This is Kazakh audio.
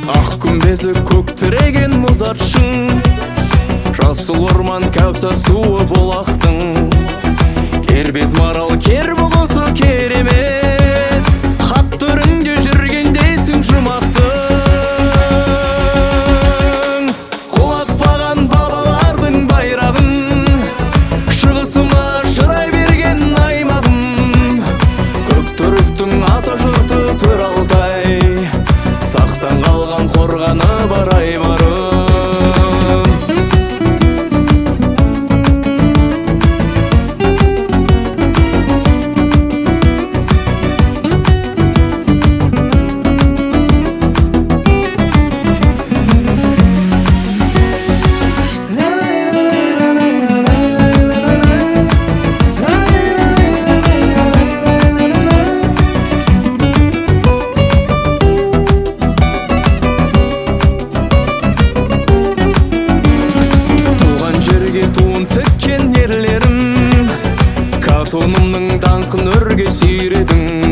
Ақ күмбезі көк тіреген мұзаршың, жасыл орман кәусар суы болақтың. Кербез марал кер бұғысы керемет, хат түрінде жүргендейсің жұмақтың. Құлатпаған бабалардың байрағын, шығысыма шырай берген аймағым. Көк түріктің ата жұрты төр Алтай, сақтан қалған қорғаны бар аймағым. Тіккен ерлерім, катонымның даңқын өрге сүйредің.